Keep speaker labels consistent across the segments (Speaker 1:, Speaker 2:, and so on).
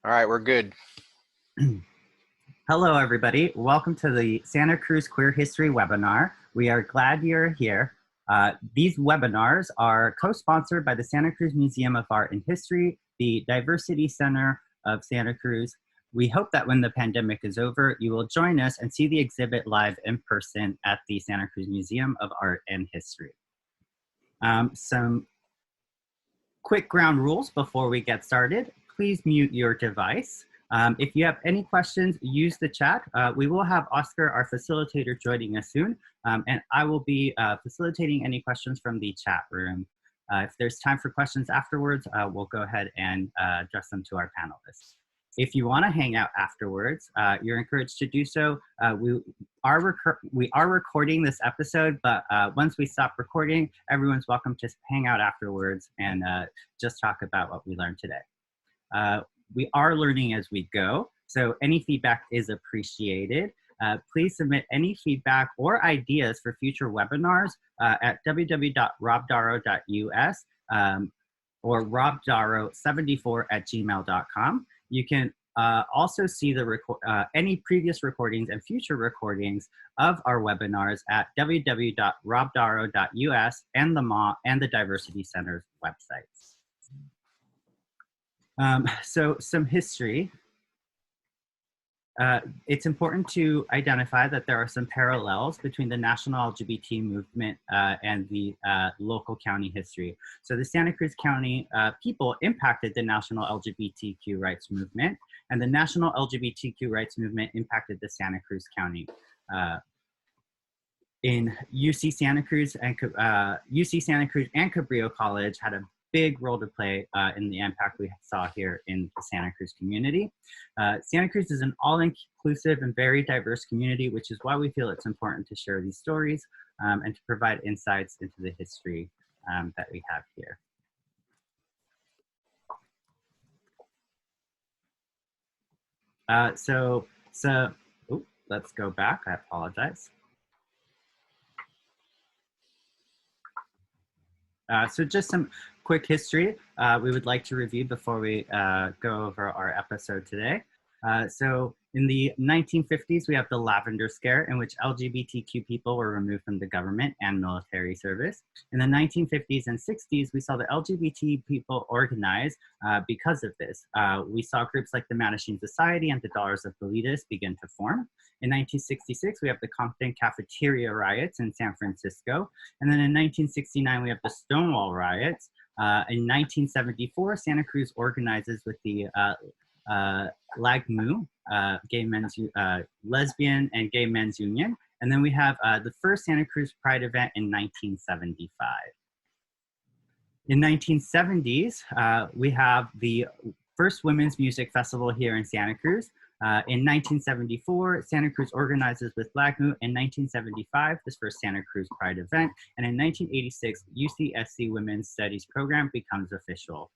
Speaker 1: All right, we're good.
Speaker 2: Hello, everybody. Welcome to the Santa Cruz Queer History webinar. We are glad you're here. These webinars are co-sponsored by the Santa Cruz Museum of Art and History, the Diversity Center of Santa Cruz. We hope that when the pandemic is over, you will join us and see the exhibit live in person at the Santa Cruz Museum of Art and History. Some quick ground rules before we get started. Please mute your device. If you have any questions, use the chat. We will have Oscar, our facilitator, joining us soon, and I will be facilitating any questions from the chat room. If there's time for questions afterwards, we'll go ahead and address them to our panelists. If you want to hang out afterwards, you're encouraged to do so. We are recording this episode, but once we stop recording, everyone's welcome to hang out afterwards and just talk about what we learned today. We are learning as we go, so any feedback is appreciated. Please submit any feedback or ideas for future webinars at www.robdaro.us or robdaro74@gmail.com. You can also see the any previous recordings and future recordings of our webinars at www.robdaro.us and the MAH and the Diversity Center's websites. So some history. It's important to identify that there are some parallels between the national LGBT movement and the local county history. So the Santa Cruz County people impacted the national LGBTQ rights movement, and the national LGBTQ rights movement impacted the Santa Cruz County. In UC Santa Cruz and Cabrillo College had a big role to play in the impact we saw here in the Santa Cruz community. Santa Cruz is an all-inclusive and very diverse community, which is why we feel it's important to share these stories and to provide insights into the history that we have here. Let's go back, I apologize. So just some quick history we would like to review before we go over our episode today. So in the 1950s, we have the Lavender Scare, in which LGBTQ people were removed from the government and military service. In the 1950s and 60s, we saw the LGBT people organize because of this. We saw groups like the Mattachine Society and the Daughters of Bilitis begin to form. In 1966, we have the Compton Cafeteria riots in San Francisco. And then in 1969, we have the Stonewall riots. In 1974, Santa Cruz organizes with the LAGMU, Lesbian and Gay Men's Union. And then we have the first Santa Cruz Pride event in 1975. In 1970s, we have the first Women's Music Festival here in Santa Cruz. In 1974, Santa Cruz organizes with LAGMU. In 1975, this first Santa Cruz Pride event. And in 1986, UCSC Women's Studies program becomes official.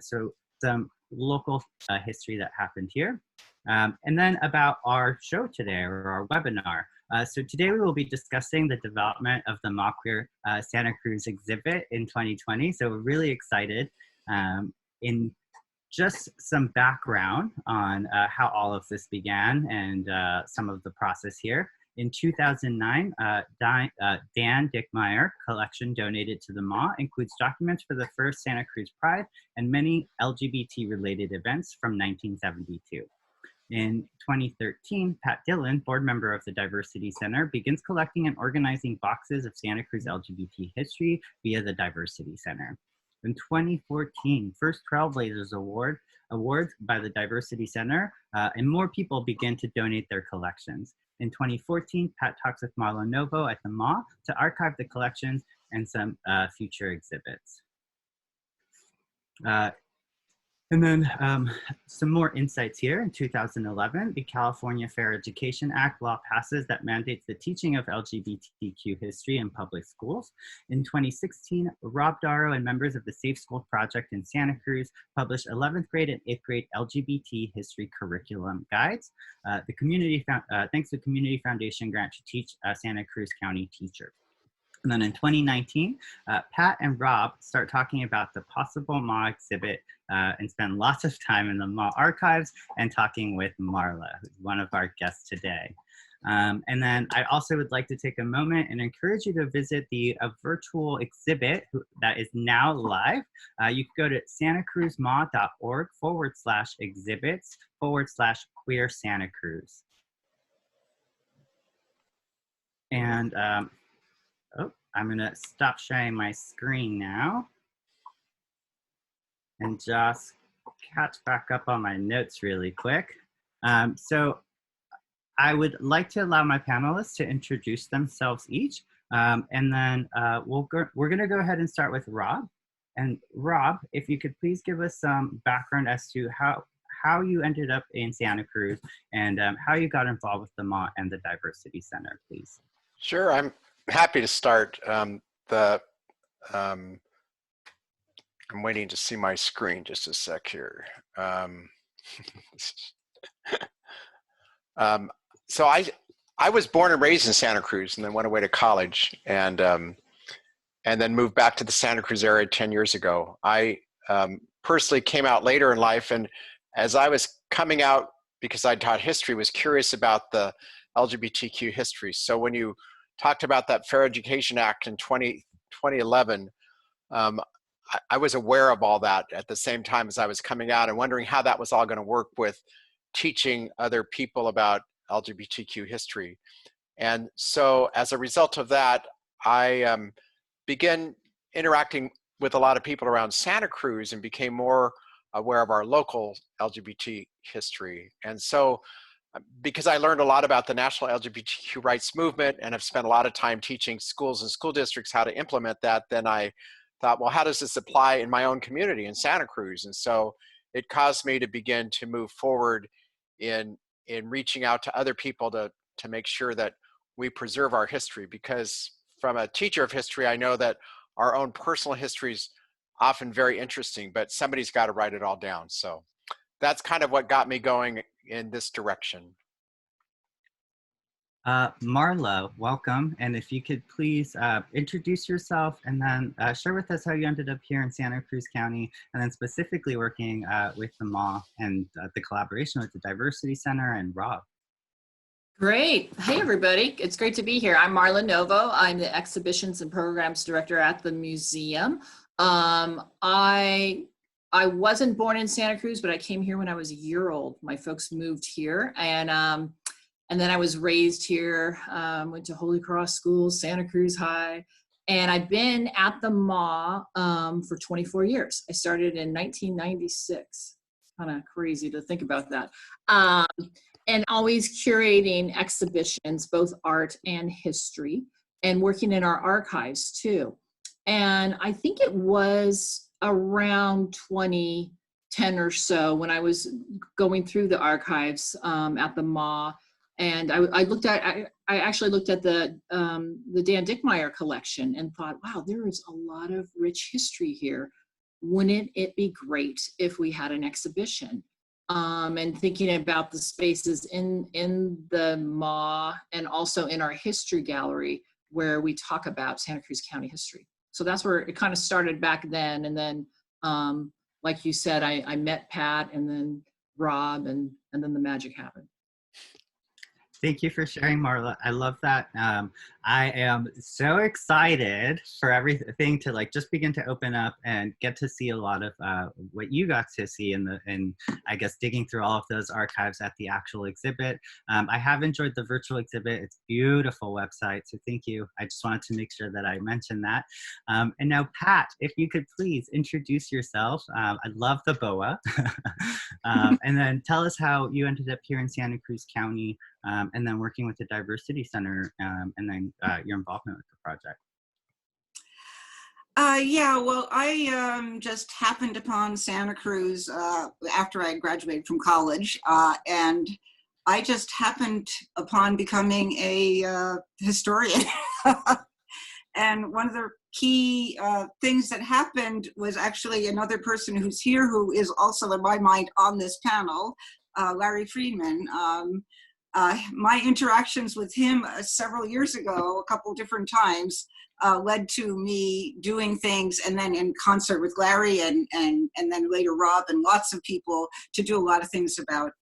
Speaker 2: So some local history that happened here. And then about our show today, or our webinar. So today we will be discussing the development of the MAH Queer Santa Cruz exhibit in 2020. So we're really excited. In just some background on how all of this began and some of the process here. In 2009, Dan Dickmeyer collection donated to the MAH includes documents for the first Santa Cruz Pride and many LGBT-related events from 1972. In 2013, Pat Dillon, board member of the Diversity Center, begins collecting and organizing boxes of Santa Cruz LGBT history via the Diversity Center. In 2014, first Trailblazers awards by the Diversity Center, and more people begin to donate their collections. In 2014, Pat talks with Marla Novo at the MAH to archive the collections and some future exhibits. And then some more insights here. In 2011, the California Fair Education Act law passes that mandates the teaching of LGBTQ history in public schools. In 2016, Rob Darrow and members of the Safe School Project in Santa Cruz published 11th grade and 8th grade LGBT history curriculum guides. Thanks to Community Foundation grant to teach Santa Cruz County teacher. And then in 2019, Pat and Rob start talking about the possible MAH exhibit and spend lots of time in the MAH archives and talking with Marla, who's one of our guests today. And then I also would like to take a moment and encourage you to visit the virtual exhibit that is now live. You can go to santacruzmah.org/exhibits/queer Santa Cruz. And oh, I'm gonna stop sharing my screen now and just catch back up on my notes really quick. So I would like to allow my panelists to introduce themselves each, and then we're gonna go ahead and start with Rob. And Rob, if you could please give us some background as to how you ended up in Santa Cruz and how you got involved with the MAH and the Diversity Center, please.
Speaker 1: Sure, I'm happy to start. I'm waiting to see my screen just a sec here. So I was born and raised in Santa Cruz and then went away to college and then moved back to the Santa Cruz area 10 years ago. I personally came out later in life, and as I was coming out, because I taught history, was curious about the LGBTQ history. So when you talked about that Fair Education Act in 2011, I was aware of all that at the same time as I was coming out and wondering how that was all going to work with teaching other people about LGBTQ history. And so as a result of that, I began interacting with a lot of people around Santa Cruz and became more aware of our local LGBT history. And so because I learned a lot about the national LGBTQ rights movement and have spent a lot of time teaching schools and school districts how to implement that, then I thought, well, how does this apply in my own community in Santa Cruz? And so it caused me to begin to move forward in reaching out to other people to make sure that we preserve our history, because from a teacher of history, I know that our own personal history is often very interesting, but somebody's got to write it all down. So that's kind of what got me going in this direction.
Speaker 2: Marla, welcome. And if you could please introduce yourself and then share with us how you ended up here in Santa Cruz County, and then specifically working with the MAH and the collaboration with the Diversity Center and Rob.
Speaker 3: Great. Hey, everybody. It's great to be here. I'm Marla Novo. I'm the Exhibitions and Programs Director at the museum. I wasn't born in Santa Cruz, but I came here when I was a year old. My folks moved here, and then I was raised here, went to Holy Cross School, Santa Cruz High, and I've been at the MAH for 24 years. I started in 1996. Kind of crazy to think about that. And always curating exhibitions, both art and history, and working in our archives too. And I think it was around 2010 or so when I was going through the archives at the MAH, and I actually looked at the Dan Dickmeyer collection and thought, wow, there is a lot of rich history here. Wouldn't it be great if we had an exhibition? And thinking about the spaces in the MAH and also in our history gallery where we talk about Santa Cruz County history. So that's where it kind of started back then. And then, like you said, I met Pat and then Rob, and then the magic happened.
Speaker 2: Thank you for sharing, Marla. I love that. I am so excited for everything to just begin to open up and get to see a lot of what you got to see in I guess digging through all of those archives at the actual exhibit. I have enjoyed the virtual exhibit. It's a beautiful website, so thank you. I just wanted to make sure that I mentioned that. And now, Pat, if you could please introduce yourself. I love the BOA. And then tell us how you ended up here in Santa Cruz County, and then working with the Diversity Center, and then your involvement with the project.
Speaker 4: Yeah, well, I just happened upon Santa Cruz after I graduated from college, and I just happened upon becoming a historian. And one of the key things that happened was actually another person who's here who is also in my mind on this panel, Larry Friedman. My interactions with him several years ago, a couple different times, led to me doing things, and then in concert with Larry and then later Rob and lots of people, to do a lot of things about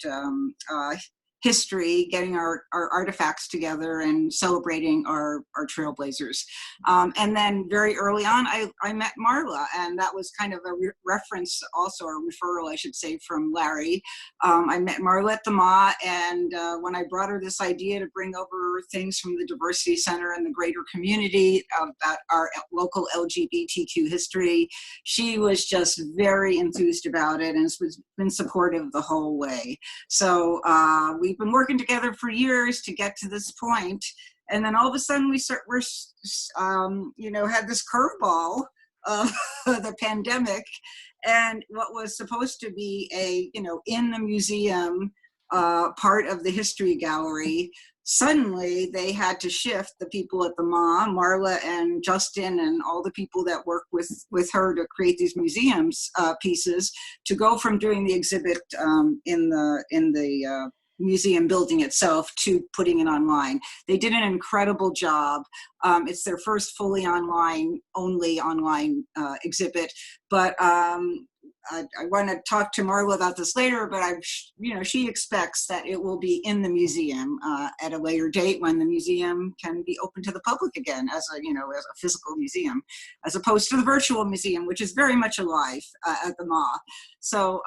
Speaker 4: history, getting our artifacts together and celebrating our trailblazers. And then very early on, I met Marla, and that was kind of a reference also, or referral, I should say, from Larry. I met Marla at the MAH, and when I brought her this idea to bring over things from the Diversity Center and the greater community about our local LGBTQ history, she was just very enthused about it and has been supportive the whole way. So we've been working together for years to get to this point, and then all of a sudden we had this curveball of the pandemic, and what was supposed to be a in the museum part of the history gallery. Suddenly they had to shift, the people at the MAH, Marla and Justin and all the people that work with her to create these museums pieces, to go from doing the exhibit in the museum building itself to putting it online. They did an incredible job. It's their first only online exhibit, but I want to talk to Marla about this later, but she expects that it will be in the museum at a later date, when the museum can be open to the public again as a physical museum, as opposed to the virtual museum, which is very much alive at the MAH. So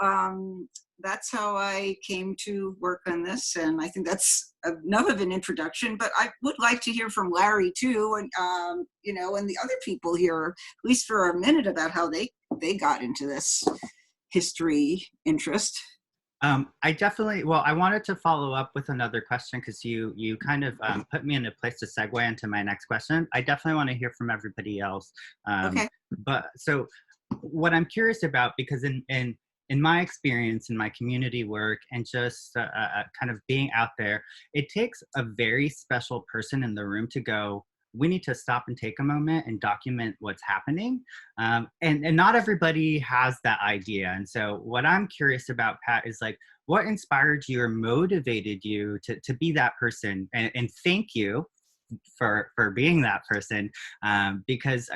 Speaker 4: that's how I came to work on this, and I think that's enough of an introduction. But I would like to hear from Larry too, and and the other people here, at least for a minute, about how they got into this history interest.
Speaker 2: I wanted to follow up with another question, because you kind of put me in a place to segue into my next question. I definitely want to hear from everybody else.
Speaker 4: Okay.
Speaker 2: But so what I'm curious about, because in my experience, in my community work, and just kind of being out there, it takes a very special person in the room to go, we need to stop and take a moment and document what's happening. And not everybody has that idea. And so what I'm curious about, Pat, is like, what inspired you or motivated you to be that person? And thank you for being that person, because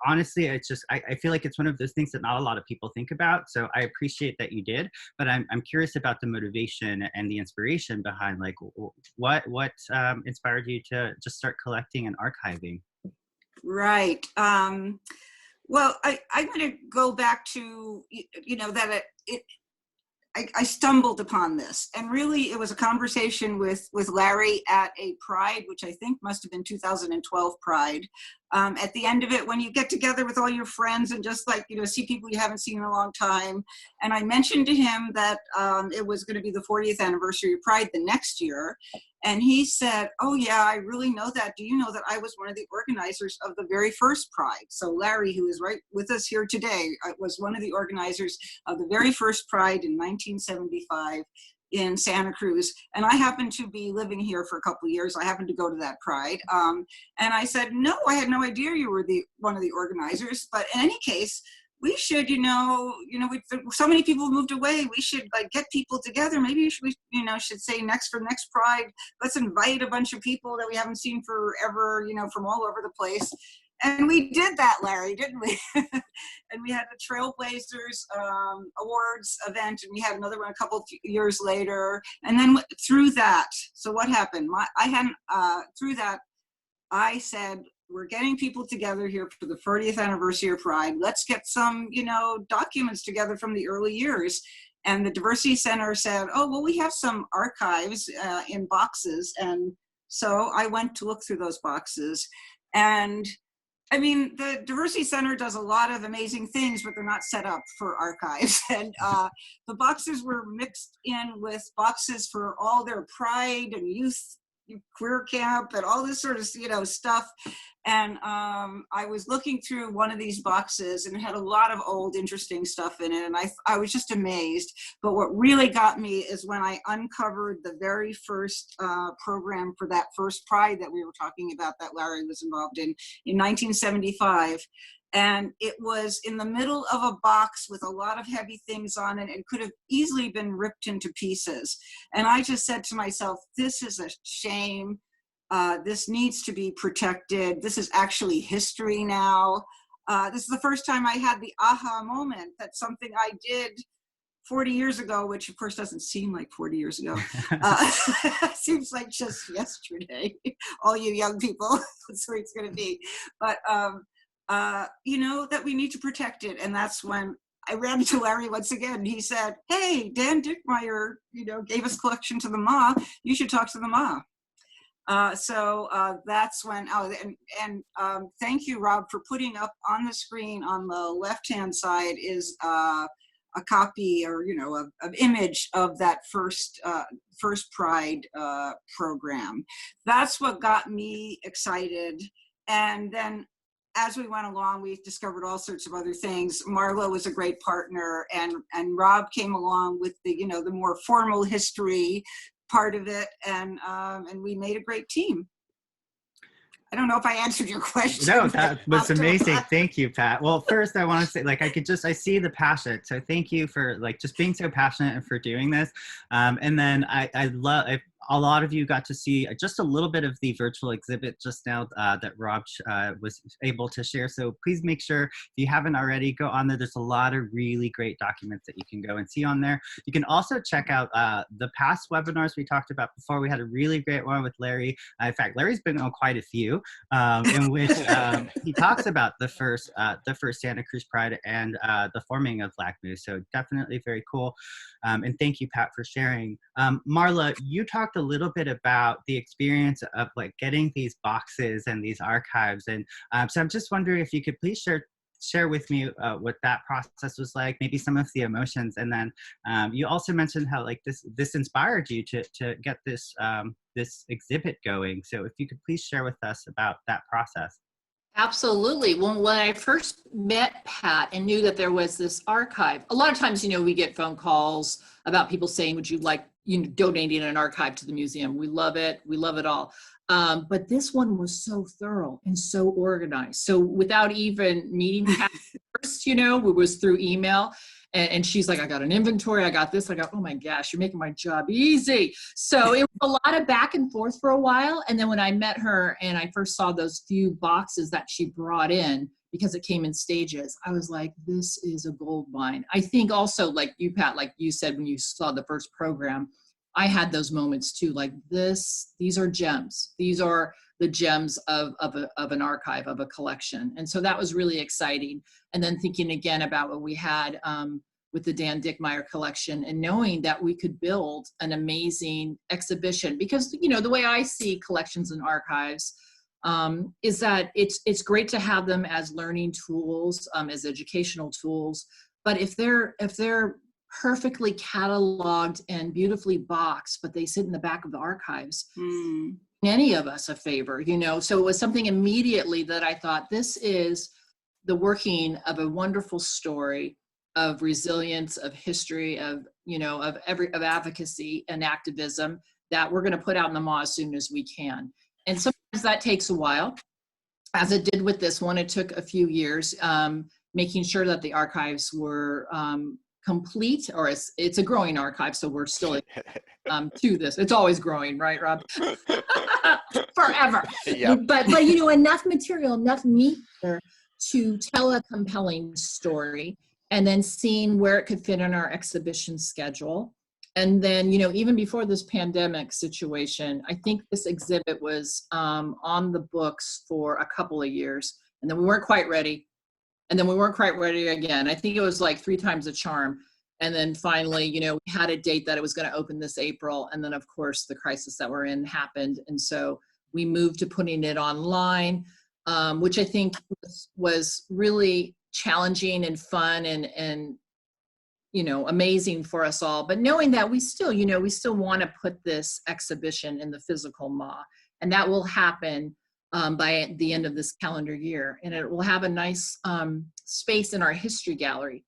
Speaker 2: honestly, it's just, I feel like it's one of those things that not a lot of people think about. So I appreciate that you did, but I'm curious about the motivation and the inspiration behind, like, what inspired you to just start collecting and archiving?
Speaker 4: Right. Well, I'm going to go back to, that I stumbled upon this, and really it was a conversation with Larry at a Pride, which I think must have been 2012 Pride. At the end of it, when you get together with all your friends and just see people you haven't seen in a long time. And I mentioned to him that it was going to be the 40th anniversary of Pride the next year. And he said, oh yeah, I really know that. Do you know that I was one of the organizers of the very first Pride? So Larry, who is right with us here today, was one of the organizers of the very first Pride in 1975 in Santa Cruz. And I happened to be living here for a couple of years. I happened to go to that Pride. And I said, no, I had no idea you were one of the organizers. But in any case, we should, so many people moved away. We should get people together. Maybe we should say for next Pride, let's invite a bunch of people that we haven't seen forever, from all over the place. And we did that, Larry, didn't we? And we had the Trailblazers Awards event, and we had another one a couple of years later. And then through that, so what happened? Through that, I said, we're getting people together here for the 40th anniversary of Pride. Let's get some, documents together from the early years. And the Diversity Center said, oh, well, we have some archives in boxes. And so I went to look through those boxes. And I mean, the Diversity Center does a lot of amazing things, but they're not set up for archives. And the boxes were mixed in with boxes for all their Pride and youth queer camp and all this sort of, stuff. And I was looking through one of these boxes, and it had a lot of old, interesting stuff in it. And I was just amazed. But what really got me is when I uncovered the very first program for that first Pride that we were talking about, that Larry was involved in 1975. And it was in the middle of a box with a lot of heavy things on it, and could have easily been ripped into pieces. And I just said to myself, this is a shame. This needs to be protected. This is actually history now. This is the first time I had the aha moment that something I did 40 years ago, which of course doesn't seem like 40 years ago, seems like just yesterday. All you young people, that's where it's going to be. But, you know, that we need to protect it. And that's when I ran into Larry once again. He said, hey, Dan Dickmeyer, you know, gave us collection to the MAH. You should talk to the MAH. So that's when, thank you, Rob, for putting up on the screen on the left-hand side is a copy or, you know, of image of that first Pride program. That's what got me excited. And then as we went along, we discovered all sorts of other things. Marla was a great partner, and Rob came along with the, you know, the more formal history part of it, and we made a great team. I don't know if I answered your question.
Speaker 2: No, that was amazing. Thank you, Pat. Well, first I want to say, like, I see the passion. So thank you for like just being so passionate and for doing this. And then I love, a lot of you got to see just a little bit of the virtual exhibit just now that Rob was able to share. So please make sure, if you haven't already, go on there. There's a lot of really great documents that you can go and see on there. You can also check out the past webinars we talked about before. We had a really great one with Larry. In fact, Larry's been on quite a few in which he talks about the first Santa Cruz Pride and the forming of Black Moose. So definitely very cool. And thank you, Pat, for sharing. Marla, you talked a little bit about the experience of like getting these boxes and these archives. And so I'm just wondering if you could please share with me what that process was like, maybe some of the emotions. And then you also mentioned how like this inspired you to get this this exhibit going. So if you could please share with us about that process.
Speaker 3: Absolutely. Well, when I first met Pat and knew that there was this archive, a lot of times, you know, we get phone calls about people saying, would you like, you know, donating an archive to the museum? We love it. We love it all. But this one was so thorough and so organized. So without even meeting Pat first, you know, it was through email. And she's like, I got an inventory, I got this. I go, oh my gosh, you're making my job easy. So it was a lot of back and forth for a while. And then when I met her and I first saw those few boxes that she brought in, because it came in stages, I was like, this is a gold mine. I think also, like you, Pat, like you said, when you saw the first program, I had those moments too, like these are gems. These are the gems of an archive, of a collection. And so that was really exciting. And then thinking again about what we had with the Dan Dickmeyer collection and knowing that we could build an amazing exhibition, because, you know, the way I see collections and archives is that it's great to have them as learning tools, as educational tools. But if they're perfectly cataloged and beautifully boxed, but they sit in the back of the archives, any of us a favor, you know? So it was something immediately that I thought, this is the working of a wonderful story of resilience, of history, of, you know, of advocacy and activism that we're going to put out in the MAH as soon as we can. And sometimes that takes a while. As it did with this one, it took a few years, making sure that the archives were complete, or it's a growing archive, so we're still to this. It's always growing, right, Rob? Forever.
Speaker 1: Yep.
Speaker 3: But you know, enough material, enough meat there to tell a compelling story, and then seeing where it could fit in our exhibition schedule. And then, you know, even before this pandemic situation, I think this exhibit was on the books for a couple of years, and then we weren't quite ready. And then we weren't quite ready again. I think it was like 3 times the charm. And then finally, you know, we had a date that it was going to open this April. And then, of course, the crisis that we're in happened. And so we moved to putting it online, which I think was really challenging and fun and, you know, amazing for us all. But knowing that we still, you know, we still want to put this exhibition in the physical MAH. And that will happen by the end of this calendar year. And it will have a nice space in our history gallery.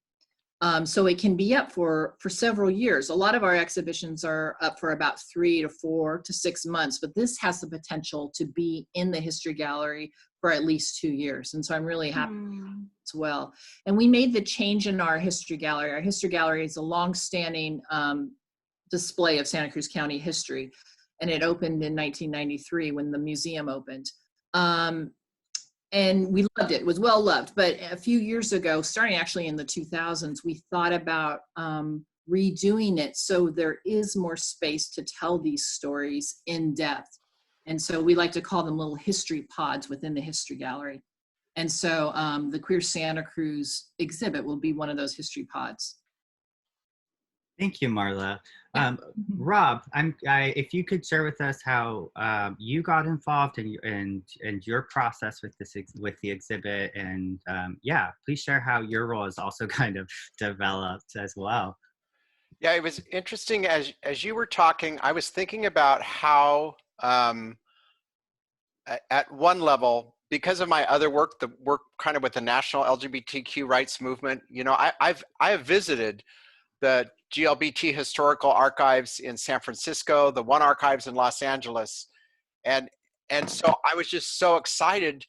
Speaker 3: So it can be up for several years. A lot of our exhibitions are up for about 3 to 4 to 6 months, but this has the potential to be in the history gallery for at least 2 years. And so I'm really happy as well. And we made the change in our history gallery. Our history gallery is a long-standing display of Santa Cruz County history. and it opened in 1993 when the museum opened. And we loved it. It was well loved. But a few years ago, starting actually in the 2000s, we thought about redoing it so there is more space to tell these stories in depth. And so we like to call them little history pods within the History Gallery. And so the Queer Santa Cruz exhibit will be one of those history pods.
Speaker 2: Thank you, Marla. Rob, if you could share with us how you got involved and your process with the exhibit, and yeah, please share how your role is also kind of developed as well.
Speaker 1: Yeah, it was interesting as you were talking. I was thinking about how, at one level, because of my other work, the work kind of with the national LGBTQ rights movement, you know, I have visited the GLBT historical archives in San Francisco, the One Archives in Los Angeles. And so I was just so excited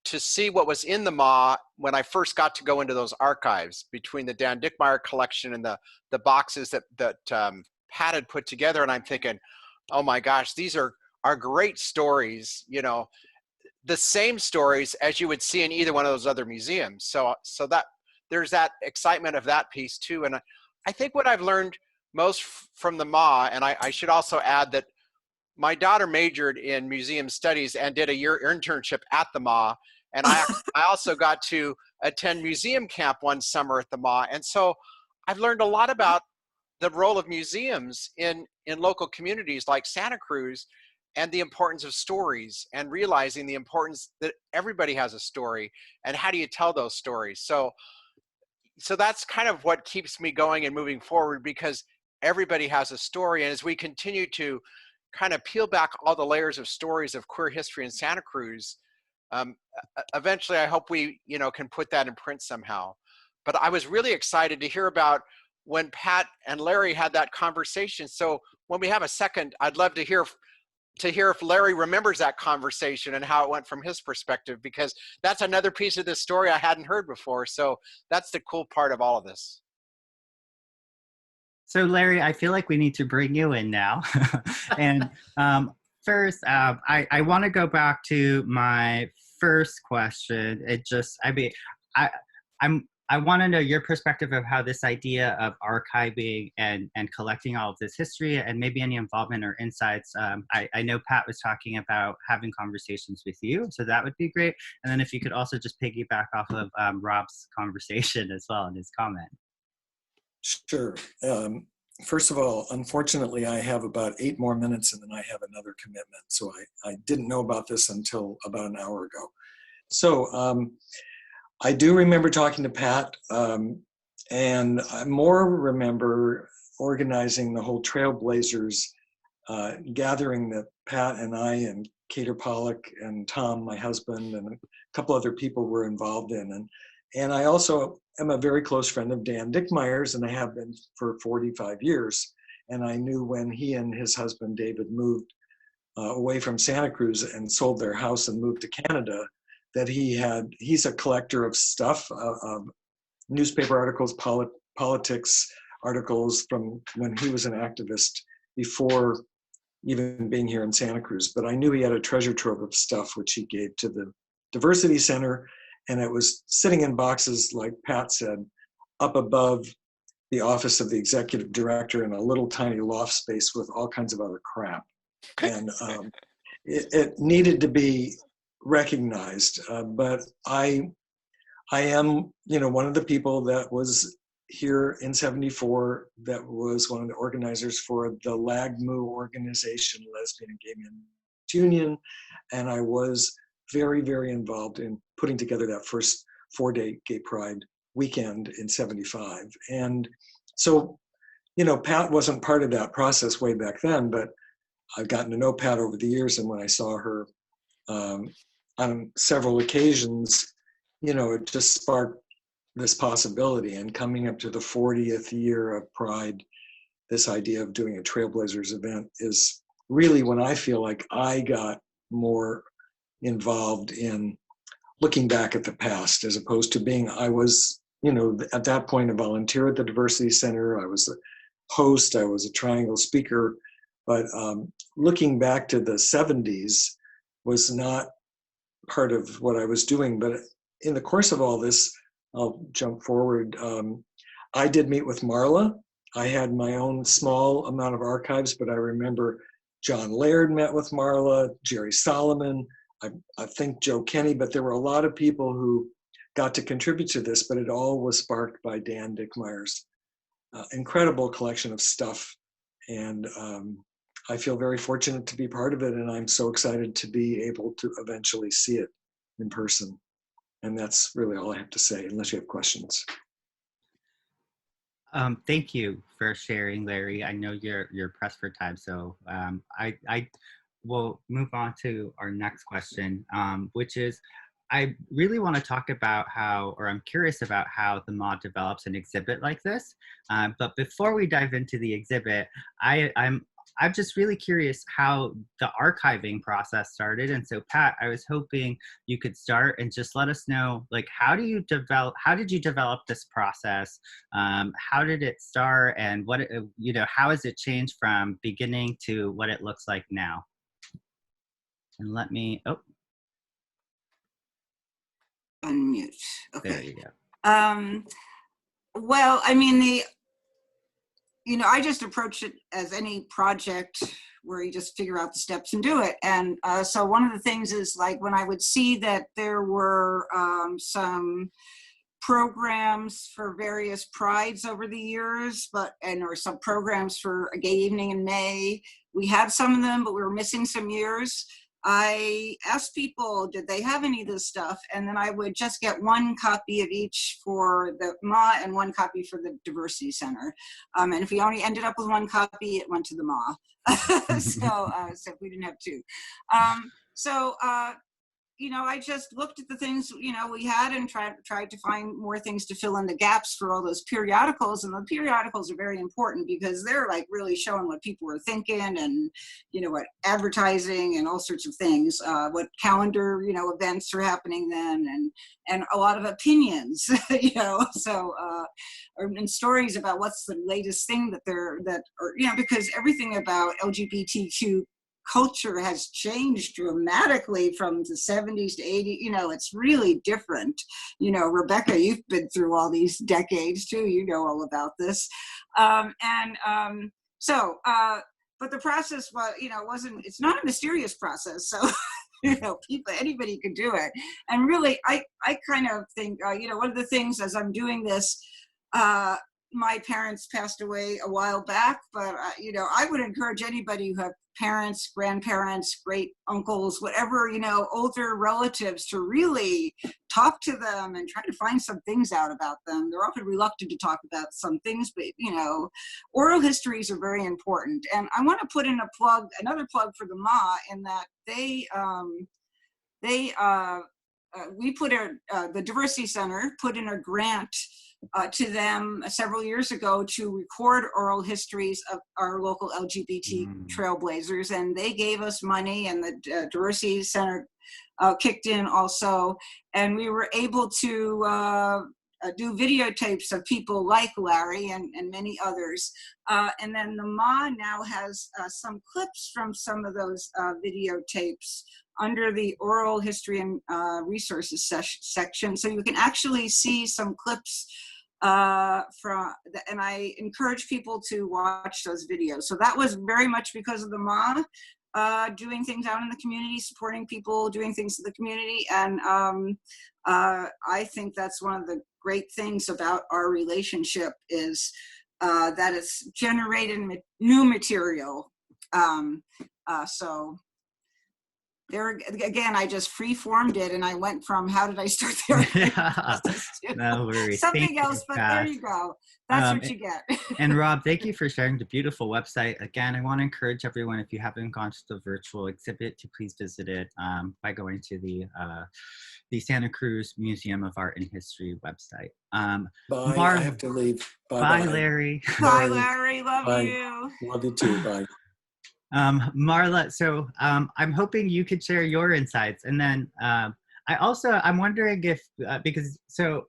Speaker 1: to see what was in the MAH when I first got to go into those archives, between the Dan Dickmeyer collection and the boxes that Pat had put together. And I'm thinking, oh my gosh, these are great stories, you know, the same stories as you would see in either one of those other museums. So that there's that excitement of that piece too. And I think what I've learned most from the MAH, and I should also add that my daughter majored in museum studies and did a year internship at the MAH, and I also got to attend museum camp one summer at the MAH. And so I've learned a lot about the role of museums in local communities like Santa Cruz, and the importance of stories, and realizing the importance that everybody has a story, and how do you tell those stories. So that's kind of what keeps me going and moving forward, because everybody has a story. And as we continue to kind of peel back all the layers of stories of queer history in Santa Cruz, eventually I hope we, you know, can put that in print somehow. But I was really excited to hear about when Pat and Larry had that conversation. So when we have a second, I'd love to hear if Larry remembers that conversation and how it went from his perspective, because that's another piece of this story I hadn't heard before. So that's the cool part of all of this.
Speaker 2: So Larry, I feel like we need to bring you in now. And first, I want to go back to my first question. I want to know your perspective of how this idea of archiving and collecting all of this history, and maybe any involvement or insights. I know Pat was talking about having conversations with you, so that would be great. And then if you could also just piggyback off of Rob's conversation as well and his comment.
Speaker 5: Sure. First of all, unfortunately, I have about 8 more minutes and then I have another commitment. So I didn't know about this until about an hour ago. So I do remember talking to Pat, and I more remember organizing the whole Trailblazers gathering that Pat and I and Cater Pollock and Tom, my husband, and a couple other people were involved in. And I also am a very close friend of Dan Dickmeyer's, and I have been for 45 years. And I knew when he and his husband David moved away from Santa Cruz and sold their house and moved to Canada, that he's a collector of stuff, newspaper articles, politics articles from when he was an activist before even being here in Santa Cruz. But I knew he had a treasure trove of stuff which he gave to the Diversity Center, and it was sitting in boxes, like Pat said, up above the office of the executive director in a little tiny loft space with all kinds of other crap. And it needed to be recognized, but I am, you know, one of the people that was here in '74 that was one of the organizers for the LAGMU organization, Lesbian and Gay Men's Union, and I was very, very involved in putting together that first 4-day gay pride weekend in '75. And so, you know, Pat wasn't part of that process way back then, but I've gotten to know Pat over the years, and when I saw her on several occasions, you know, it just sparked this possibility. And coming up to the 40th year of Pride, this idea of doing a Trailblazers event is really when I feel like I got more involved in looking back at the past, as opposed to I was, you know, at that point a volunteer at the Diversity Center. I was a host, I was a Triangle speaker. But looking back to the 70s was not part of what I was doing. But in the course of all this, I'll jump forward. I did meet with Marla. I had my own small amount of archives, but I remember John Laird met with Marla, Jerry Solomon, I think Joe Kenny, but there were a lot of people who got to contribute to this, but it all was sparked by Dan Dickmeyer's incredible collection of stuff. And I feel very fortunate to be part of it, and I'm so excited to be able to eventually see it in person. And that's really all I have to say, unless you have questions.
Speaker 2: Thank you for sharing, Larry. I know you're pressed for time, so I will move on to our next question, which is, I really want to talk about how, or I'm curious about how the MAH develops an exhibit like this. But before we dive into the exhibit, I'm just really curious how the archiving process started. And so, Pat, I was hoping you could start and just let us know, like, how did you develop this process? How did it start, and what, how has it changed from beginning to what it looks like now? And let me,
Speaker 4: Unmute. Okay.
Speaker 2: There you go.
Speaker 4: Well, I mean, I just approach it as any project where you just figure out the steps and do it. And so one of the things is, like, when I would see that there were some programs for various prides over the years, or some programs for a gay evening in May. We had some of them, but we were missing some years. I asked people, did they have any of this stuff? And then I would just get one copy of each for the MAH and one copy for the Diversity Center. And if we only ended up with one copy, it went to the MAH. So we didn't have two. I just looked at the things, we had, and tried to find more things to fill in the gaps for all those periodicals. And the periodicals are very important because they're, like, really showing what people were thinking, and, what advertising and all sorts of things, what calendar, events are happening then, and a lot of opinions, and stories about what's the latest thing because everything about LGBTQ culture has changed dramatically from the 70s to 80s. It's really different. Rebecca, you've been through all these decades too. You know all about this. But the process it's not a mysterious process. So, anybody could do it. And really, I kind of think, one of the things as I'm doing this, my parents passed away a while back, but I would encourage anybody who have parents, grandparents, great uncles, whatever, older relatives, to really talk to them and try to find some things out about them. They're often reluctant to talk about some things, but oral histories are very important. And I want to put in another plug for the MAH, in that the Diversity Center put in a grant to them several years ago to record oral histories of our local LGBT trailblazers, and they gave us money, and the Diversity Center kicked in also, and we were able to do videotapes of people like Larry and many others. And then the MAH now has some clips from some of those videotapes under the oral history and resources section. So you can actually see some clips and I encourage people to watch those videos. So that was very much because of the MAH doing things out in the community, supporting people, doing things in the community. And I think that's one of the great things about our relationship, is that it's generated new material. So there again, I just free-formed it, and I went from how did I start there?
Speaker 2: No worries.
Speaker 4: Something else, but there you go. That's what you get.
Speaker 2: And Rob, thank you for sharing the beautiful website. Again, I want to encourage everyone, if you haven't gone to the virtual exhibit, to please visit it by going to the Santa Cruz Museum of Art and History website.
Speaker 5: Bye. I have to leave.
Speaker 2: Bye, Larry.
Speaker 4: Bye, Larry. Love
Speaker 5: Bye.
Speaker 4: you.
Speaker 5: Love you too. Bye.
Speaker 2: Marla, so I'm hoping you could share your insights, and then I'm wondering if because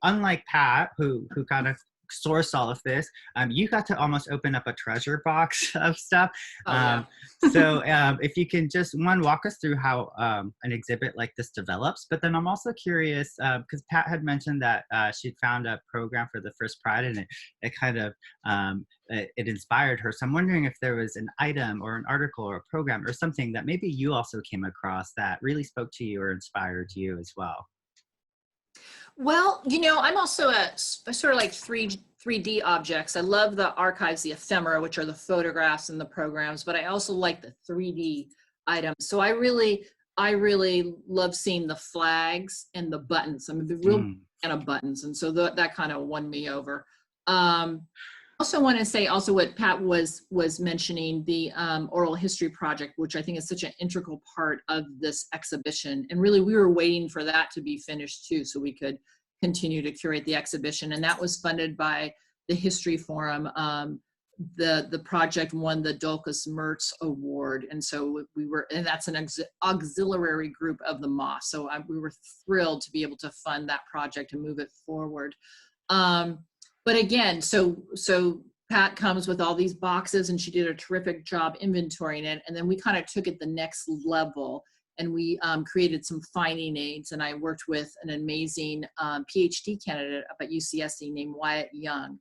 Speaker 2: unlike Pat, who kind of source all of this. You got to almost open up a treasure box of stuff.
Speaker 3: Oh, yeah.
Speaker 2: So if you can just, one, walk us through how an exhibit like this develops, but then I'm also curious, because Pat had mentioned that she'd found a program for the first Pride, and it kind of, it inspired her. So I'm wondering if there was an item or an article or a program or something that maybe you also came across that really spoke to you or inspired you as well.
Speaker 3: Well, you know, I'm also a sort of like 3D objects. I love the archives, the ephemera, which are the photographs and the programs, but I also like the 3D items. So I really love seeing the flags and the buttons. I'm a real fan of buttons, and so that kind of won me over. Also want to say also what Pat was mentioning, the oral history project, which I think is such an integral part of this exhibition. And really we were waiting for that to be finished too, so we could continue to curate the exhibition. And that was funded by the History Forum. The project won the Dulcus Mertz Award. And so and that's an auxiliary group of the MAH. So we were thrilled to be able to fund that project and move it forward. But again, so Pat comes with all these boxes, and she did a terrific job inventorying it. And then we kind of took it the next level, and we created some finding aids. And I worked with an amazing PhD candidate up at UCSC named Wyatt Young.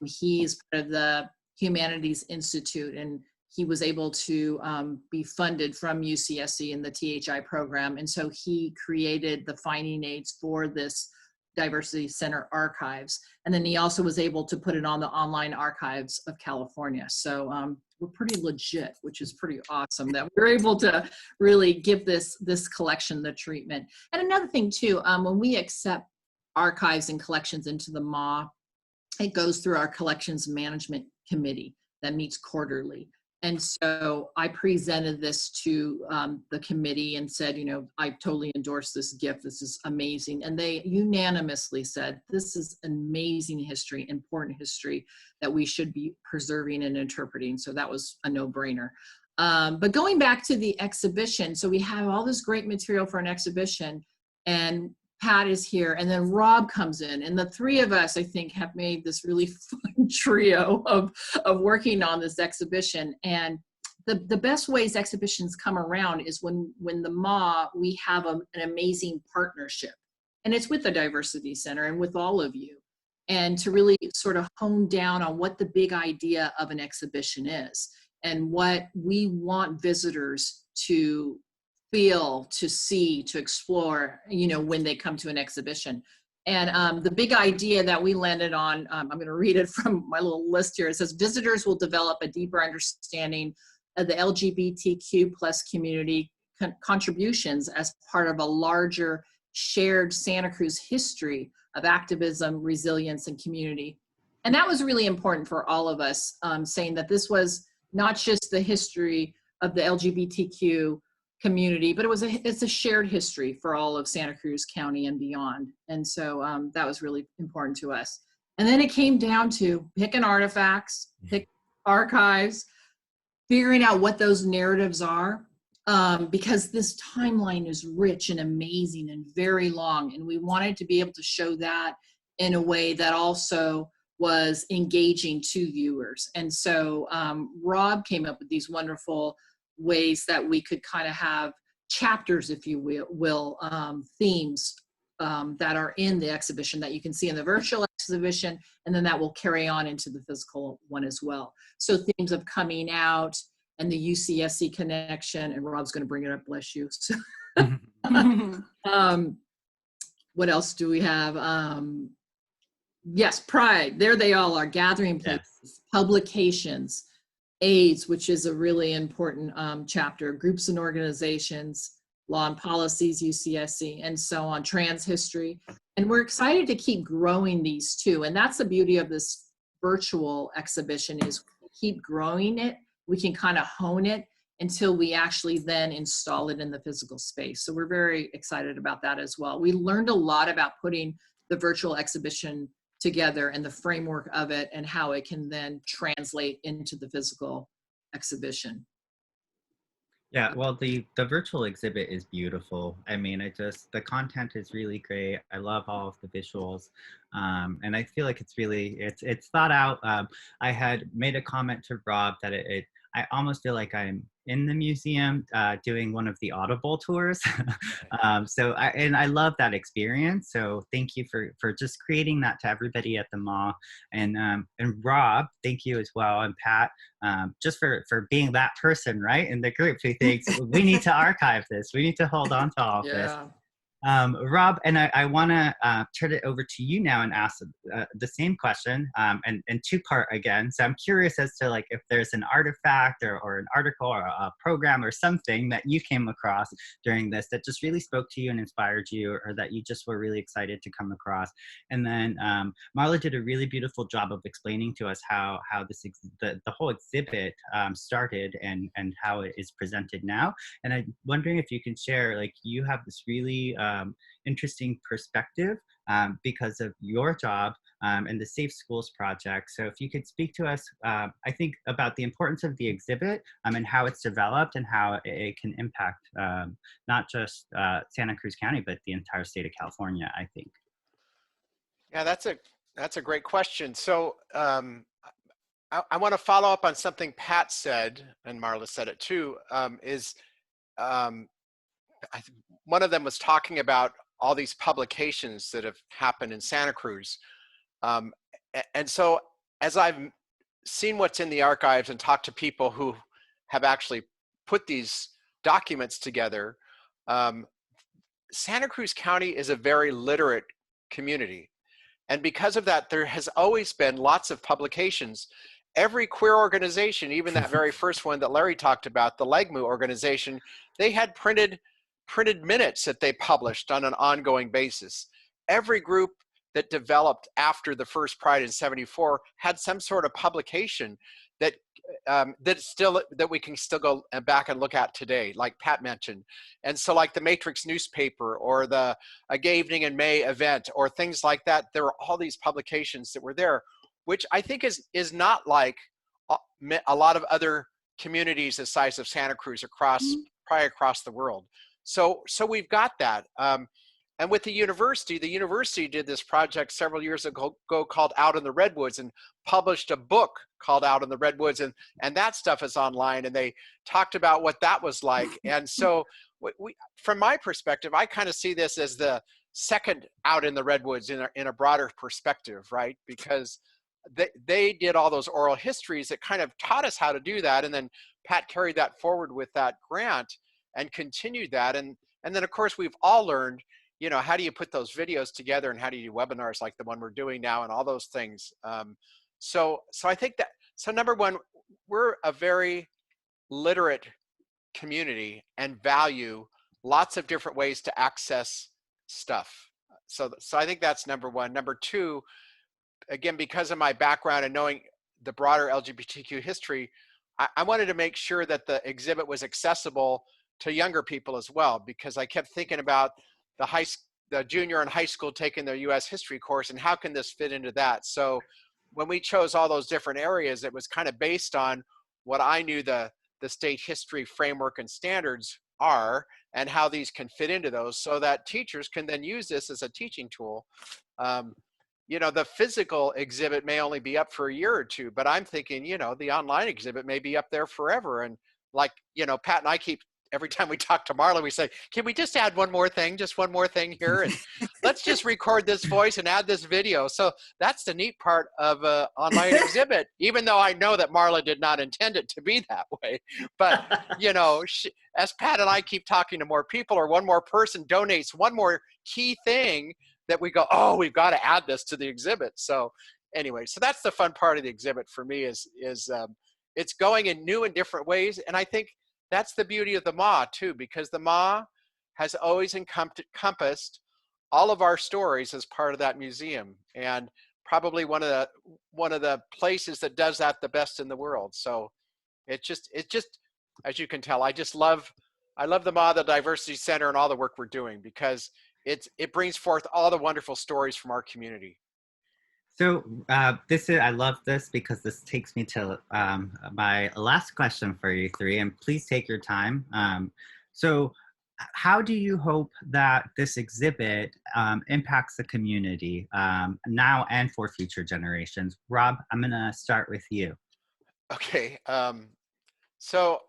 Speaker 3: He's part of the Humanities Institute, and he was able to be funded from UCSC in the THI program. And so he created the finding aids for this Diversity Center archives. And then he also was able to put it on the online archives of California. So we're pretty legit, which is pretty awesome that we're able to really give this collection the treatment. And another thing too, when we accept archives and collections into the MAH, it goes through our collections management committee that meets quarterly. And so I presented this to the committee and said, you know, I totally endorse this gift. This is amazing. And they unanimously said, this is amazing history, important history that we should be preserving and interpreting. So that was a no-brainer. But going back to the exhibition, so we have all this great material for an exhibition, and Pat is here, and then Rob comes in, and the three of us, I think, have made this really fun trio of working on this exhibition. And the best ways exhibitions come around is when the MAH, we have an amazing partnership, and it's with the Diversity Center and with all of you, and to really sort of hone down on what the big idea of an exhibition is and what we want visitors to feel, to see, to explore, you know, when they come to an exhibition. And the big idea that we landed on, I'm going to read it from my little list here. It says, visitors will develop a deeper understanding of the LGBTQ plus community contributions as part of a larger shared Santa Cruz history of activism, resilience, and community. And that was really important for all of us, saying that this was not just the history of the LGBTQ community, but it's a shared history for all of Santa Cruz County and beyond. And so that was really important to us. And then it came down to picking artifacts, pick archives, figuring out what those narratives are, because this timeline is rich and amazing and very long. And we wanted to be able to show that in a way that also was engaging to viewers. And so Rob came up with these wonderful ways that we could kind of have chapters, if you will, themes that are in the exhibition that you can see in the virtual exhibition, and then that will carry on into the physical one as well. So themes of coming out and the UCSC connection, and Rob's going to bring it up, bless you. So, what else do we have? Yes, Pride, there they all are, gathering places, yes. Publications, AIDS, which is a really important chapter, groups and organizations, law and policies, UCSC, and so on, trans history. And we're excited to keep growing these too. And that's the beauty of this virtual exhibition, is keep growing it. We can kind of hone it until we actually then install it in the physical space. So we're very excited about that as well. We learned a lot about putting the virtual exhibition together and the framework of it and how it can then translate into the physical exhibition.
Speaker 2: Yeah, well, the virtual exhibit is beautiful. I mean, the content is really great. I love all of the visuals, and I feel like it's thought out. I had made a comment to Rob that I almost feel like I'm in the museum doing one of the Audible tours. And I love that experience. So thank you for just creating that to everybody at the mall, and Rob, thank you as well, and Pat, just for being that person, right, in the group who thinks we need to archive this, we need to hold on to all of this.
Speaker 3: Yeah.
Speaker 2: Rob, and I want to turn it over to you now and ask the same question, and two-part again. So I'm curious as to like if there's an artifact or an article or a program or something that you came across during this that just really spoke to you and inspired you, or that you just were really excited to come across. And then Marla did a really beautiful job of explaining to us how the whole exhibit started and how it is presented now. And I'm wondering if you can share, like, you have this really interesting perspective because of your job and the Safe Schools Project. So if you could speak to us, I think, about the importance of the exhibit and how it's developed and how it can impact not just Santa Cruz County, but the entire state of California, I think.
Speaker 1: Yeah, that's a great question. So I want to follow up on something Pat said, and Marla said it too, one of them was talking about all these publications that have happened in Santa Cruz. And so as I've seen what's in the archives and talked to people who have actually put these documents together, Santa Cruz County is a very literate community. And because of that, there has always been lots of publications. Every queer organization, even that very first one that Larry talked about, the LEGMU organization, they had printed minutes that they published on an ongoing basis. Every group that developed after the first Pride in '74 had some sort of publication that that we can still go back and look at today, like Pat mentioned. And so, like the Matrix newspaper or the A Gay Evening in May event or things like that, there were all these publications that were there, which I think is not like a lot of other communities the size of Santa Cruz probably across the world. So we've got that. And with the university did this project several years ago called Out in the Redwoods and published a book called Out in the Redwoods, and that stuff is online, and they talked about what that was like. And so from my perspective, I kind of see this as the second Out in the Redwoods in a broader perspective, right? Because they did all those oral histories that kind of taught us how to do that, and then Pat carried that forward with that grant and continued that. And then of course we've all learned, how do you put those videos together and how do you do webinars like the one we're doing now and all those things. So I think that, so number one, we're a very literate community and value lots of different ways to access stuff. So I think that's number one. Number two, again, because of my background and knowing the broader LGBTQ history, I wanted to make sure that the exhibit was accessible to younger people as well, because I kept thinking about the junior and high school taking their U.S. history course and how can this fit into that. So when we chose all those different areas, it was kind of based on what I knew the state history framework and standards are and how these can fit into those, so that teachers can then use this as a teaching tool. The physical exhibit may only be up for a year or two, but I'm thinking, the online exhibit may be up there forever. And like, Pat and I keep, every time we talk to Marla, we say, can we just add one more thing, just one more thing here? And let's just record this voice and add this video. So that's the neat part of an online exhibit, even though I know that Marla did not intend it to be that way. But, as Pat and I keep talking to more people, or one more person donates one more key thing, that we go, oh, we've got to add this to the exhibit. So anyway, so that's the fun part of the exhibit for me is it's going in new and different ways. And I think that's the beauty of the MAH too, because the MAH has always encompassed all of our stories as part of that museum, and probably one of the places that does that the best in the world. So it just, as you can tell, I love the MAH, the Diversity Center, and all the work we're doing, because it brings forth all the wonderful stories from our community.
Speaker 2: So I love this because this takes me to my last question for you three, and please take your time. So how do you hope that this exhibit impacts the community now and for future generations? Rob, I'm gonna start with you.
Speaker 1: Okay. So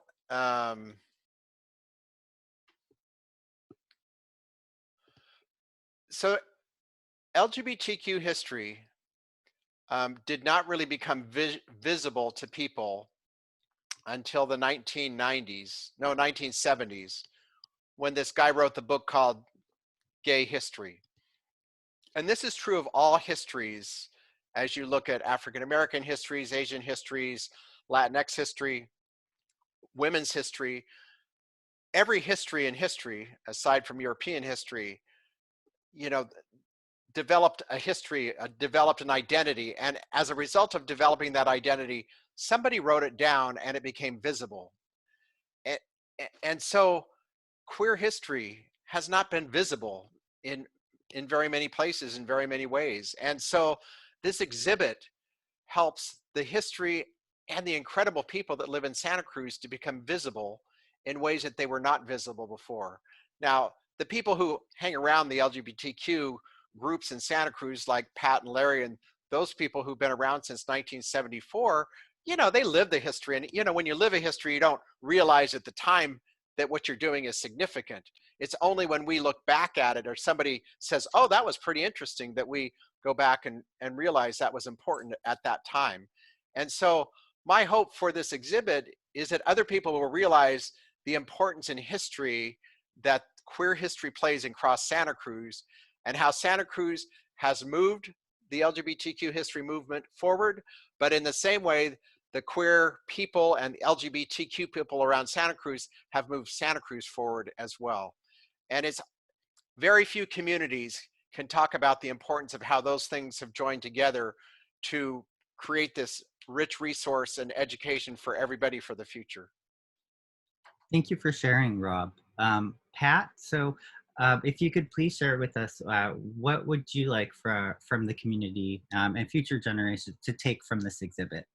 Speaker 1: LGBTQ history did not really become visible to people until the 1970s, when this guy wrote the book called Gay History. And this is true of all histories as you look at African American histories, Asian histories, Latinx history, women's history. Every history in history, aside from European history, you know, developed a history, developed an identity. And as a result of developing that identity, somebody wrote it down and it became visible. And so queer history has not been visible in very many places, in very many ways. And so this exhibit helps the history and the incredible people that live in Santa Cruz to become visible in ways that they were not visible before. Now, the people who hang around the LGBTQ groups in Santa Cruz, like Pat and Larry, and those people who've been around since 1974, you know, they live the history. And, you know, when you live a history, you don't realize at the time that what you're doing is significant. It's only when we look back at it or somebody says, oh, that was pretty interesting, that we go back and realize that was important at that time. And so my hope for this exhibit is that other people will realize the importance in history that queer history plays across Santa Cruz, and how Santa Cruz has moved the LGBTQ history movement forward, but in the same way, the queer people and LGBTQ people around Santa Cruz have moved Santa Cruz forward as well. And it's very few communities can talk about the importance of how those things have joined together to create this rich resource and education for everybody for the future.
Speaker 2: Thank you for sharing, Rob. Pat, so if you could please share with us, what would you like from the community and future generations to take from this exhibit?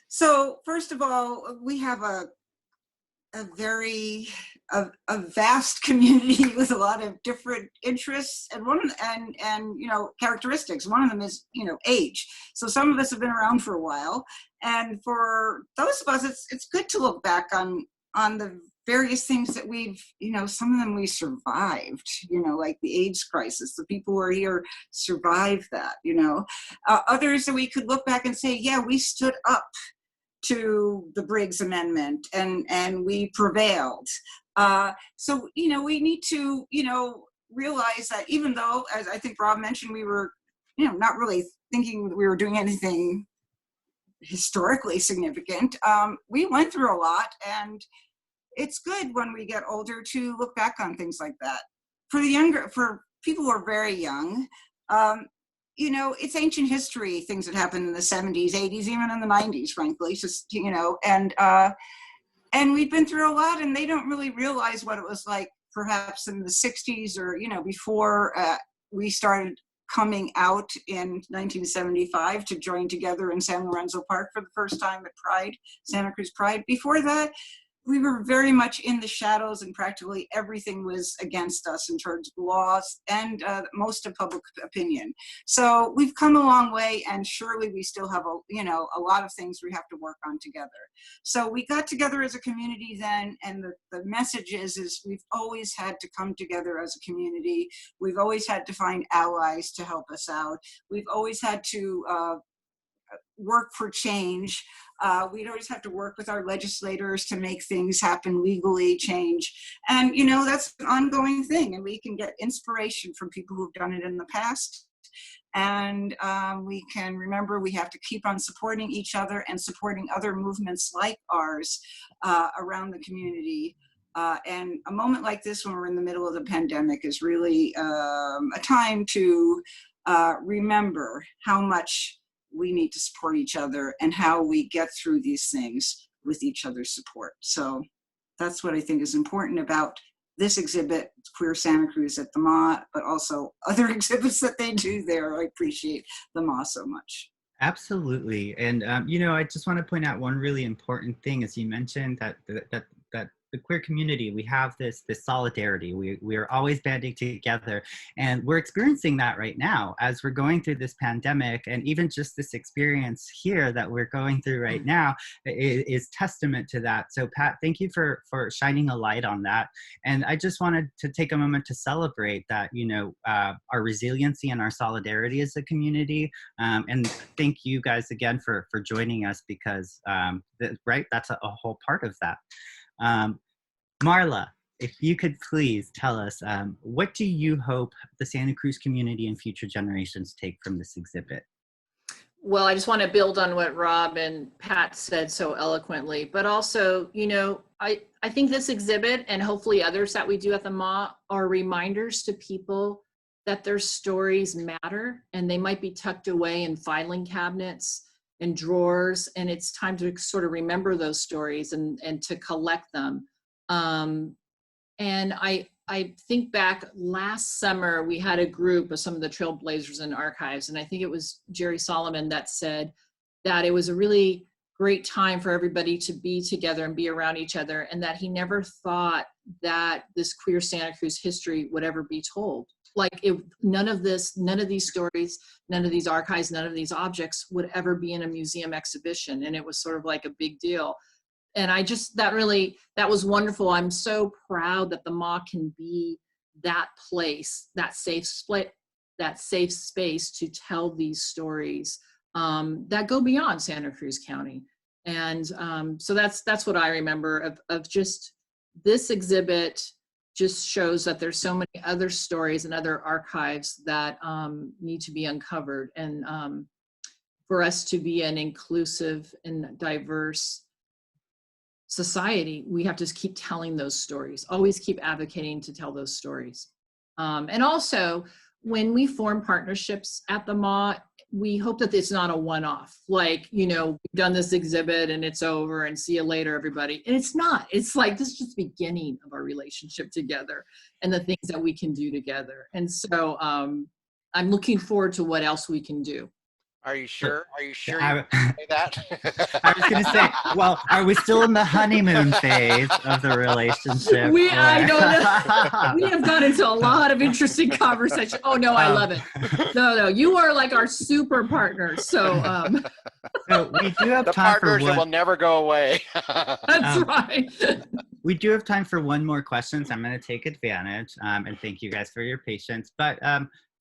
Speaker 4: So first of all, we have a very vast community with a lot of different interests and you know, characteristics. One of them is, you know, age. So some of us have been around for a while, and for those of us, it's good to look back on the various things that we've, you know, some of them we survived, you know, like the AIDS crisis. The people who are here survived that, you know. Others that we could look back and say, yeah, we stood up to the Briggs Amendment and we prevailed. So, you know, we need to, you know, realize that even though, as I think Rob mentioned, we were, you know, not really thinking that we were doing anything historically significant, we went through a lot, and it's good when we get older to look back on things like that. For people who are very young, you know, it's ancient history, things that happened in the 70s, 80s, even in the 90s, frankly, just, you know, and we've been through a lot, and they don't really realize what it was like perhaps in the 60s or, you know, before we started coming out in 1975 to join together in San Lorenzo Park for the first time at Pride, Santa Cruz Pride. Before that, we were very much in the shadows, and practically everything was against us in terms of laws and most of public opinion. So we've come a long way, and surely we still have a lot of things we have to work on together. So we got together as a community then, and the message is we've always had to come together as a community. We've always had to find allies to help us out. We've always had to work for change. We'd always have to work with our legislators to make things happen legally, change. And, you know, that's an ongoing thing. And we can get inspiration from people who've done it in the past. And we can remember we have to keep on supporting each other and supporting other movements like ours around the community. And a moment like this, when we're in the middle of the pandemic, is really a time to remember how much we need to support each other and how we get through these things with each other's support. So that's what I think is important about this exhibit, Queer Santa Cruz at the MAH, but also other exhibits that they do there. I appreciate the MAH so much.
Speaker 2: Absolutely. And, you know, I just want to point out one really important thing, as you mentioned, that the queer community, we have this solidarity. We are always banding together, and we're experiencing that right now as we're going through this pandemic, and even just this experience here that we're going through right now is testament to that. So Pat, thank you for shining a light on that. And I just wanted to take a moment to celebrate that, you know, our resiliency and our solidarity as a community. And thank you guys again for joining us, because right, that's a whole part of that. Marla, if you could please tell us, what do you hope the Santa Cruz community and future generations take from this exhibit?
Speaker 3: Well, I just want to build on what Rob and Pat said so eloquently, but also, you know, I think this exhibit, and hopefully others that we do at the MAH, are reminders to people that their stories matter, and they might be tucked away in filing cabinets and drawers, and it's time to sort of remember those stories and to collect them. And I think back last summer, we had a group of some of the trailblazers in archives, and I think it was Jerry Solomon that said that it was a really great time for everybody to be together and be around each other, and that he never thought that this queer Santa Cruz history would ever be told. Like none of these stories, none of these archives, none of these objects would ever be in a museum exhibition. And it was sort of like a big deal. And that was wonderful. I'm so proud that the MAH can be that place, that safe space to tell these stories that go beyond Santa Cruz County. And so that's what I remember of just this exhibit. Just shows that there's so many other stories and other archives that need to be uncovered. And for us to be an inclusive and diverse society, we have to keep telling those stories, always keep advocating to tell those stories. And also, when we form partnerships at the MAH, we hope that it's not a one-off, like, you know, we've done this exhibit and it's over and see you later, everybody. And it's not. It's like, this is just the beginning of our relationship together and the things that we can do together. And so I'm looking forward to what else we can do.
Speaker 1: Are you sure? Are you sure you say that?
Speaker 2: I was going to say, well, are we still in the honeymoon phase of the relationship?
Speaker 3: I know. We have got into a lot of interesting conversation. Oh no, I love it. No, you are like our super partners. So,
Speaker 2: so we do have
Speaker 1: the
Speaker 2: time
Speaker 1: partners
Speaker 2: for one.
Speaker 1: That will never go away.
Speaker 3: That's right.
Speaker 2: We do have time for one more question, so I'm going to take advantage, and thank you guys for your patience. But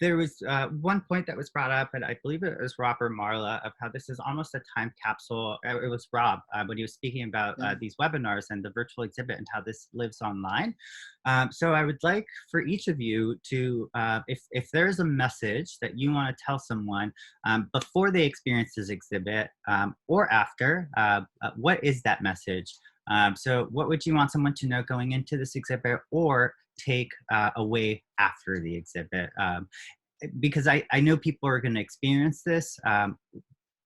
Speaker 2: there was one point that was brought up, and I believe it was Rob or Marla, of how this is almost a time capsule. It was Rob when he was speaking about these webinars and the virtual exhibit and how this lives online. So I would like for each of you to, if there's a message that you want to tell someone before they experience this exhibit or after, what is that message? So what would you want someone to know going into this exhibit or take away after the exhibit? Because I know people are going to experience this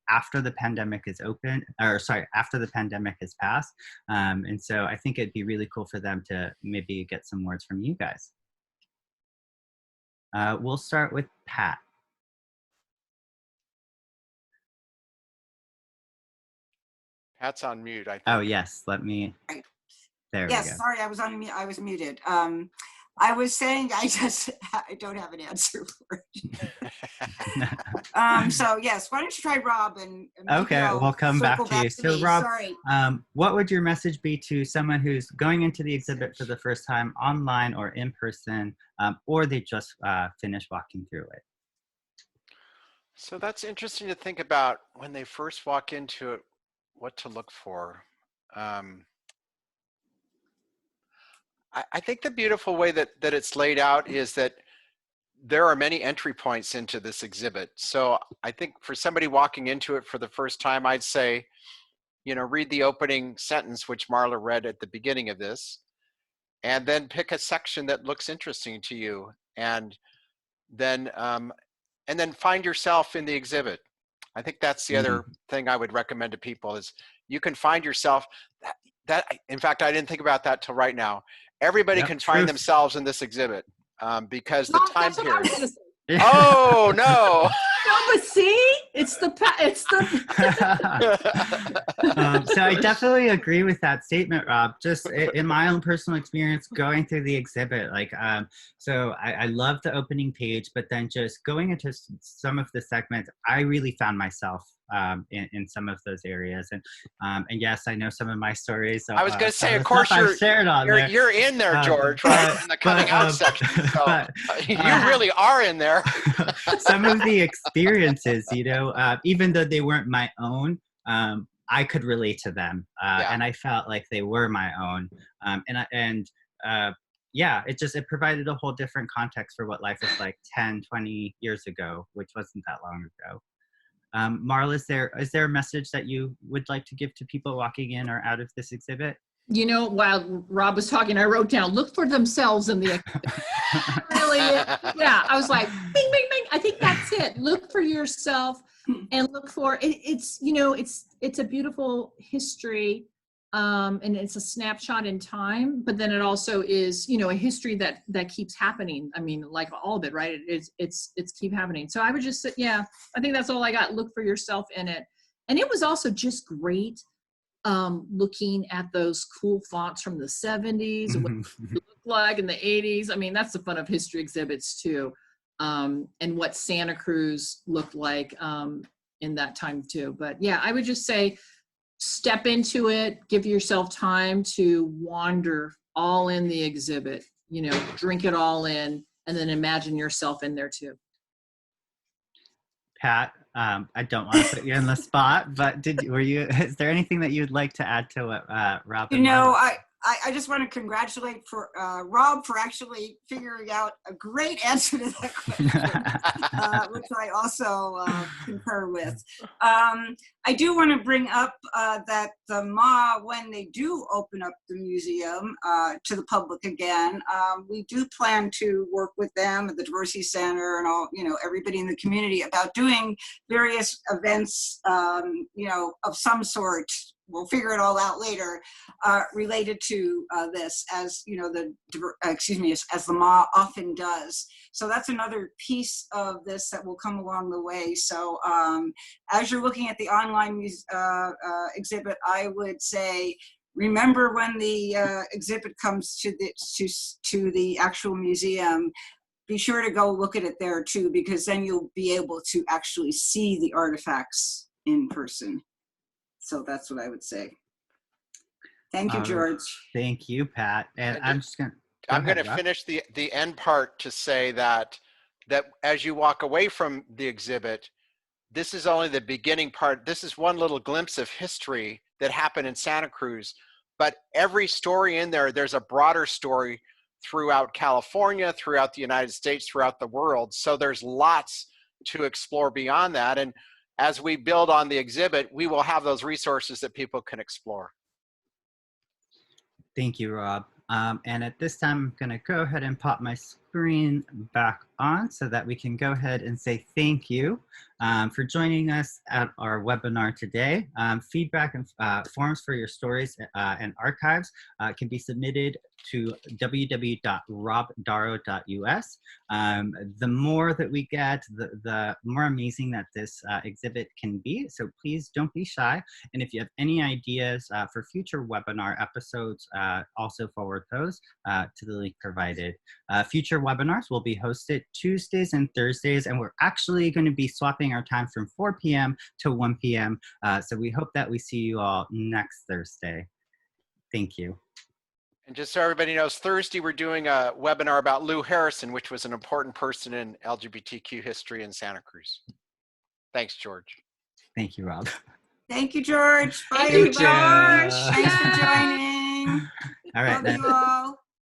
Speaker 2: after the pandemic is after the pandemic has passed. And so I think it'd be really cool for them to maybe get some words from you guys. We'll start with Pat.
Speaker 1: Pat's on mute, I think.
Speaker 2: Oh, yes. Let me. There we go.
Speaker 4: Yes, sorry, I was on mute. I was muted. I was saying I don't have an answer for it. So yes, why don't you try Rob and
Speaker 2: okay, we'll come back to you. So
Speaker 4: me.
Speaker 2: Rob,
Speaker 4: sorry.
Speaker 2: What would your message be to someone who's going into the exhibit for the first time online or in person, or they just finished walking through it?
Speaker 1: So that's interesting to think about when they first walk into it, what to look for. I think the beautiful way that it's laid out is that there are many entry points into this exhibit. So I think for somebody walking into it for the first time, I'd say, you know, read the opening sentence, which Marla read at the beginning of this, and then pick a section that looks interesting to you, and then find yourself in the exhibit. I think that's the other thing I would recommend to people is you can find yourself. In fact, I didn't think about that till right now. everybody
Speaker 2: Yep,
Speaker 1: can find
Speaker 2: truth.
Speaker 1: themselves in this exhibit because the
Speaker 3: Well,
Speaker 1: time
Speaker 3: that's what I was
Speaker 1: period.
Speaker 3: gonna say.
Speaker 1: Oh no!
Speaker 3: No, but see, it's the
Speaker 2: So I definitely agree with that statement, Rob. Just in my own personal experience going through the exhibit, like, so I love the opening page, but then just going into some of the segments, I really found myself in some of those areas. And yes, I know some of my stories.
Speaker 1: I was going to say,
Speaker 2: some
Speaker 1: of
Speaker 2: the
Speaker 1: course,
Speaker 2: stuff I've shared on there.
Speaker 1: you're in there, George, right? In the coming out section. So you really are in there.
Speaker 2: Some of the experiences, even though they weren't my own, I could relate to them, and I felt like they were my own. It provided a whole different context for what life was like 10, 20 years ago, which wasn't that long ago. Marla, is there a message that you would like to give to people walking in or out of this exhibit?
Speaker 3: While Rob was talking, I wrote down, look for themselves in the really, yeah, I was like, bing, bing, bing. I think that's it. Look for yourself and look for it. It's a beautiful history, and it's a snapshot in time, but then it also is, a history that keeps happening. I mean, like all of it, right? It's keep happening. So I would just say, I think that's all I got. Look for yourself in it. And it was also just great looking at those cool fonts from the 70s and what it looked like in the 80s. I mean, that's the fun of history exhibits too. And what Santa Cruz looked like in that time too. But yeah, I would just say step into it, give yourself time to wander all in the exhibit, drink it all in, and then imagine yourself in there too.
Speaker 2: Pat, I don't want to put you on the spot, but is there anything that you'd like to add to what Rob and Marla?
Speaker 4: I just want to congratulate Rob for actually figuring out a great answer to that question, which I also concur with. I do want to bring up that the MAH, when they do open up the museum to the public again, we do plan to work with them at the Diversity Center and all, everybody in the community about doing various events, of some sort. We'll figure it all out later, related to this, as as the MAH often does. So that's another piece of this that will come along the way. So as you're looking at the online exhibit, I would say, remember when the exhibit comes to the actual museum, be sure to go look at it there too, because then you'll be able to actually see the artifacts in person. So that's what I would say. Thank you, George.
Speaker 2: Thank you, Pat. And I'm
Speaker 1: going to finish the end part to say that as you walk away from the exhibit, this is only the beginning part. This is one little glimpse of history that happened in Santa Cruz. But every story in there, there's a broader story throughout California, throughout the United States, throughout the world. So there's lots to explore beyond that. And as we build on the exhibit, we will have those resources that people can explore.
Speaker 2: Thank you, Rob. And at this time, I'm going to go ahead and pop my screen back on so that we can go ahead and say thank you for joining us at our webinar today. Feedback and forms for your stories and archives can be submitted to www.robdaro.us. The more that we get, the more amazing that this exhibit can be. So please don't be shy. And if you have any ideas for future webinar episodes, also forward those to the link provided. Future webinars will be hosted Tuesdays and Thursdays, and we're actually going to be swapping our time from 4 p.m. to 1 p.m. So we hope that we see you all next Thursday. Thank you.
Speaker 1: And just so everybody knows, Thursday we're doing a webinar about Lou Harrison, which was an important person in LGBTQ history in Santa Cruz. Thanks, George.
Speaker 2: Thank you, Rob.
Speaker 4: Thank you, George. Bye,
Speaker 3: Thank you,
Speaker 4: everybody.
Speaker 3: George.
Speaker 4: Thanks for joining.
Speaker 2: All right,
Speaker 4: Love you all.